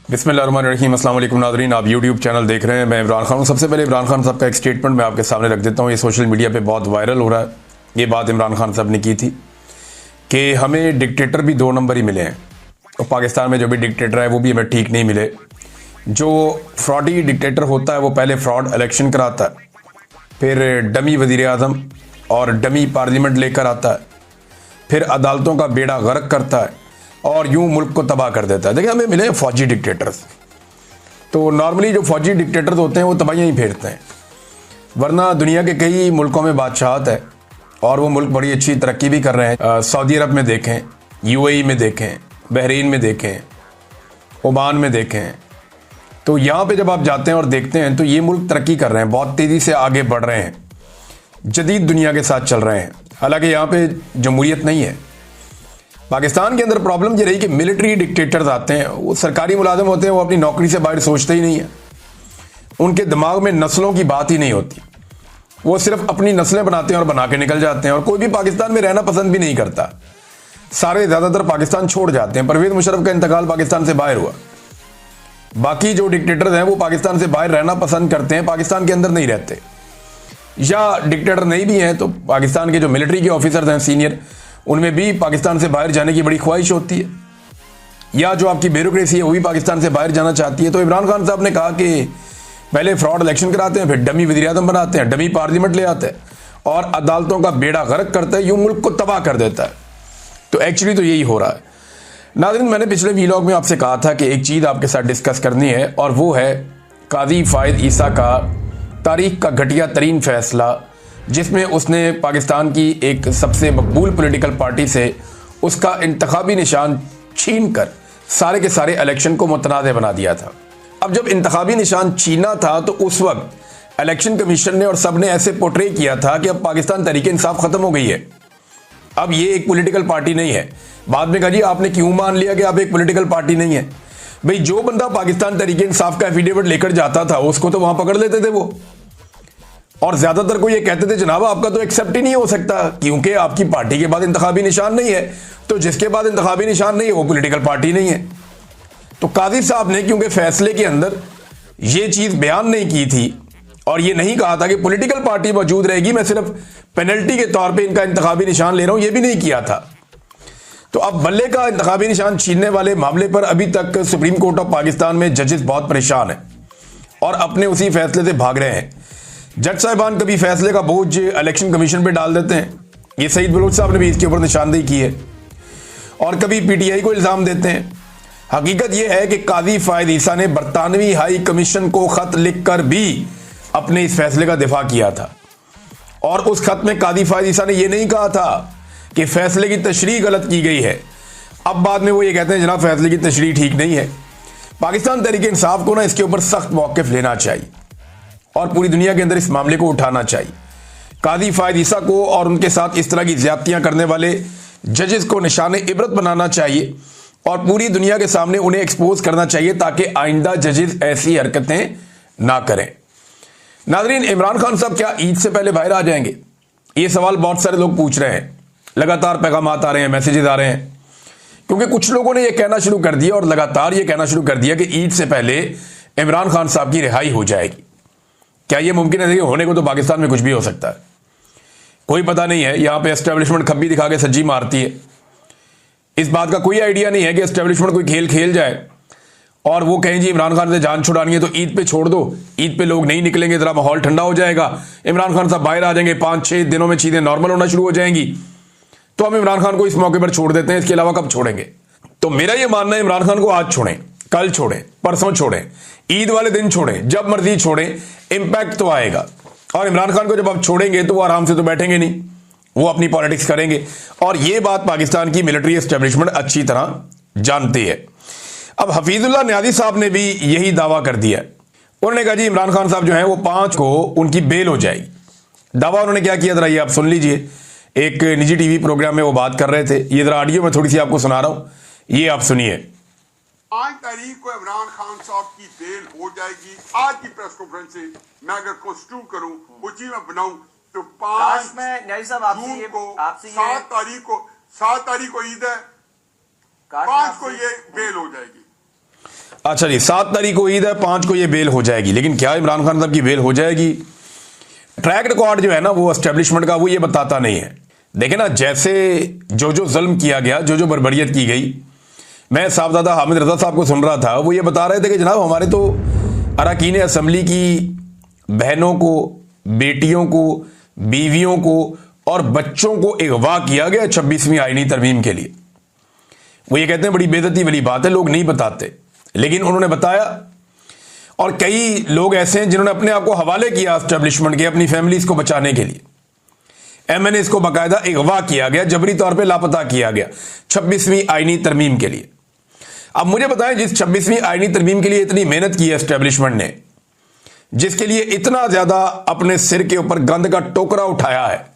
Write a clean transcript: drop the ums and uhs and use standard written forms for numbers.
बिस्मिल्लाहिर्रहमानिर्रहीम। अस्सलाम वालेकुम नाज़रीन, आप यूट्यूब चैनल देख रहे हैं। मैं इमरान खान हूँ। सबसे पहले इमरान खान साहब का एक स्टेटमेंट मैं आपके सामने रख देता हूँ। ये सोशल मीडिया पे बहुत वायरल हो रहा है। ये बात इमरान खान साहब ने की थी कि हमें डिक्टेटर भी 2 नंबर ही मिले हैं और पाकिस्तान में जो भी डिक्टेटर है वो भी हमें ठीक नहीं मिले। जो फ्रॉडी डिक्टेटर होता है वो पहले फ्रॉड इलेक्शन कराता है, फिर डमी वज़ीर आज़म और डमी पार्लियामेंट लेकर आता है, फिर अदालतों का बेड़ा गर्क करता है और यूं मुल्क को तबाह कर देता है। देखिए, हमें मिले फौजी डिक्टेटर्स, तो नॉर्मली जो फौजी डिक्टेटर्स होते हैं वो तबाहियाँ ही फेरते हैं, वरना दुनिया के कई मुल्कों में बादशाहत है और वो मुल्क बड़ी अच्छी तरक्की भी कर रहे हैं। सऊदी अरब में देखें, यूएई में देखें, बहरीन में देखें, ओमान में देखें। तो यहाँ पे जब आप जाते हैं और देखते हैं तो ये मुल्क तरक्की कर रहे हैं, बहुत तेज़ी से आगे बढ़ रहे हैं, जदीद दुनिया के साथ चल रहे हैं। हालांकि यहाँ पे जमहूरियत नहीं है। पाकिस्तान के अंदर प्रॉब्लम ये रही कि मिलिट्री डिक्टेटर्स आते हैं, वो सरकारी मुलाजिम होते हैं, वो अपनी नौकरी से बाहर सोचते ही नहीं है। उनके दिमाग में नस्लों की बात ही नहीं होती, वो सिर्फ अपनी नस्लें बनाते हैं और बना के निकल जाते हैं। और कोई भी पाकिस्तान में रहना पसंद भी नहीं करता, सारे ज़्यादातर पाकिस्तान छोड़ जाते हैं। परवेज़ मुशर्रफ का इंतकाल पाकिस्तान से बाहर हुआ। बाकी जो डिक्टेटर्स हैं वो पाकिस्तान से बाहर रहना पसंद करते हैं, पाकिस्तान के अंदर नहीं रहते। या डिक्टेटर नहीं भी हैं तो पाकिस्तान के जो मिलिट्री के ऑफिसर्स हैं सीनियर, उनमें भी पाकिस्तान से बाहर जाने की बड़ी ख्वाहिश होती है। या जो आपकी ब्यूरोक्रेसी है वो भी पाकिस्तान से बाहर जाना चाहती है। तो इमरान खान साहब ने कहा कि पहले फ्रॉड इलेक्शन कराते हैं, फिर डमी वज़ीर आज़म बनाते हैं, डमी पार्लियामेंट ले आते हैं और अदालतों का बेड़ा गर्क करते हैं, यूं मुल्क को तबाह कर देता है। तो एक्चुअली तो यही हो रहा है। नाज़रीन, मैंने पिछले वीलॉग में आपसे कहा था कि एक चीज़ आपके साथ डिस्कस करनी है और वो है काजी फ़ाइज़ ईसा का तारीख का घटिया तरीन फैसला, जिसमें उसने पाकिस्तान की एक सबसे मकबूल पॉलिटिकल पार्टी से उसका इंतखाबी निशान छीन कर सारे के सारे इलेक्शन को मुतनाज़ बना दिया था। अब जब इंतखाबी निशान छीना था तो उस वक्त इलेक्शन कमीशन ने और सब ने ऐसे पोर्ट्रे किया था कि अब पाकिस्तान तहरीक इंसाफ ख़त्म हो गई है, अब ये एक पॉलिटिकल पार्टी नहीं है। बाद में कहा जी आपने क्यों मान लिया कि आप एक पॉलिटिकल पार्टी नहीं है? भाई, जो बंदा पाकिस्तान तहरीक इंसाफ का एफिडेविट लेकर जाता था उसको तो वहां पकड़ लेते थे वो, और ज्यादातर को ये कहते थे जनाब आपका तो एक्सेप्ट ही नहीं हो सकता क्योंकि आपकी पार्टी के बाद इंतखाबी निशान नहीं है। तो जिसके बाद इंतखाबी निशान नहीं है वो पॉलिटिकल पार्टी नहीं है। तो काजी साहब ने क्योंकि फैसले के अंदर ये चीज बयान नहीं की थी और ये नहीं कहा था कि पॉलिटिकल पार्टी मौजूद रहेगी, मैं सिर्फ पेनल्टी के तौर पर इनका इंतखाबी निशान ले रहा हूं, ये भी नहीं किया था। तो अब बल्ले का इंतखाबी निशान छीनने वाले मामले पर अभी तक सुप्रीम कोर्ट ऑफ पाकिस्तान में जजेस बहुत परेशान है और अपने उसी फैसले से भाग रहे हैं। जज साहिबान कभी फैसले का बोझ इलेक्शन कमीशन पे डाल देते हैं, ये सईद बलोच साहब ने भी इसके ऊपर निशानदेही की है, और कभी पीटीआई को इल्ज़ाम देते हैं। हकीकत यह है कि काजी फ़ाइज़ ईसा ने बरतानवी हाई कमीशन को खत लिखकर भी अपने इस फैसले का दिफा किया था और उस खत में काजी फ़ाइज़ ईसा ने यह नहीं कहा था कि फैसले की तशरीह गलत की गई है। अब बाद में वो ये कहते हैं जनाब फैसले की तशरीह ठीक नहीं है। पाकिस्तान तहरीक इंसाफ को ना इसके ऊपर सख्त मौक़िफ़ लेना चाहिए और पूरी दुनिया के अंदर इस मामले को उठाना चाहिए। काजी फ़ाइज़ ईसा को और उनके साथ इस तरह की ज़्यादतियाँ करने वाले जजेस को निशाने इबरत बनाना चाहिए और पूरी दुनिया के सामने उन्हें एक्सपोज करना चाहिए ताकि आइंदा जजेस ऐसी हरकतें ना करें। नाज़रीन, इमरान खान साहब क्या ईद से पहले बाहर आ जाएंगे? ये सवाल बहुत सारे लोग पूछ रहे हैं। लगातार पैगाम आ रहे हैं, मैसेजेस आ रहे हैं, क्योंकि कुछ लोगों ने यह कहना शुरू कर दिया और लगातार यह कहना शुरू कर दिया कि ईद से पहले इमरान खान साहब की रिहाई हो जाएगी। क्या यह मुमकिन है? देखिए, होने को तो पाकिस्तान में कुछ भी हो सकता है, कोई पता नहीं है। यहां पे एस्टेब्लिशमेंट खब्बी दिखा के सज्जी मारती है। इस बात का कोई आइडिया नहीं है कि एस्टेब्लिशमेंट कोई खेल खेल जाए और वो कहें जी इमरान खान से जान छुड़ानी है तो ईद पे छोड़ दो, ईद पे लोग नहीं निकलेंगे, जरा माहौल ठंडा हो जाएगा, इमरान खान साहब बाहर आ जाएंगे, 5-6 दिनों में चीजें नॉर्मल होना शुरू हो जाएंगी, तो हम इमरान खान को इस मौके पर छोड़ देते हैं, इसके अलावा कब छोड़ेंगे? तो मेरा यह मानना है इमरान खान को आज छोड़ें, कल छोड़ें, परसों छोड़ें, ईद वाले दिन छोड़ें, जब मर्जी छोड़ें, इंपैक्ट तो आएगा। और इमरान खान को जब आप छोड़ेंगे तो वो आराम से तो बैठेंगे नहीं, वो अपनी पॉलिटिक्स करेंगे और ये बात पाकिस्तान की मिलिट्री एस्टेब्लिशमेंट अच्छी तरह जानती है। अब हफीजुल्लाह न्याजी साहब ने भी यही दावा कर दिया। उन्होंने कहा जी इमरान खान साहब जो हैं वो 5 को उनकी बेल हो जाएगी। दावा उन्होंने क्या किया, जरा ये आप सुन लीजिए। एक निजी टीवी प्रोग्राम में वो बात कर रहे थे, ये जरा ऑडियो में थोड़ी सी आपको सुना रहा हूं, ये आप सुनिए। 5 तारीख को इमरान खान साहब की बेल हो जाएगी। आज की प्रेस कॉन्फ्रेंस से मैं अगर कॉन्स्टिट्यूट करूं, वो चीज मैं बनाऊं तो 5 जून को 7 तारीख को ईद है, 5 को ये बेल हो जाएगी। अच्छा जी, 7 तारीख को ईद है, 5 को ये बेल हो जाएगी, लेकिन क्या इमरान खान साहब की बेल हो जाएगी? ट्रैक रिकॉर्ड जो है ना वो एस्टेब्लिशमेंट का वो ये बताता नहीं है। देखे ना, जैसे जो जुल्म किया गया, जो बर्बरियत की गई, मैं साहबजादा हामिद रजा साहब को सुन रहा था, वो ये बता रहे थे कि जनाब हमारे तो अरकान असम्बली की बहनों को, बेटियों को, बीवियों को और बच्चों को अगवा किया गया 26वीं आईनी तरमीम के लिए। वो ये कहते हैं बड़ी बेइज्जती वाली बात है, लोग नहीं बताते, लेकिन उन्होंने बताया। और कई लोग ऐसे हैं जिन्होंने अपने आप को हवाले किया एस्टेब्लिशमेंट के, अपनी फैमिलीज को बचाने के लिए। MNAs को बाकायदा अगवा किया गया, जबरी तौर पे लापता किया गया 26वीं आईनी तरमीम के लिए। अब मुझे बताएं, जिस 26वीं आईनी तरमीम के लिए इतनी मेहनत की है एस्टेब्लिशमेंट ने, जिसके लिए इतना ज्यादा अपने सिर के ऊपर गंद का टोकरा उठाया है,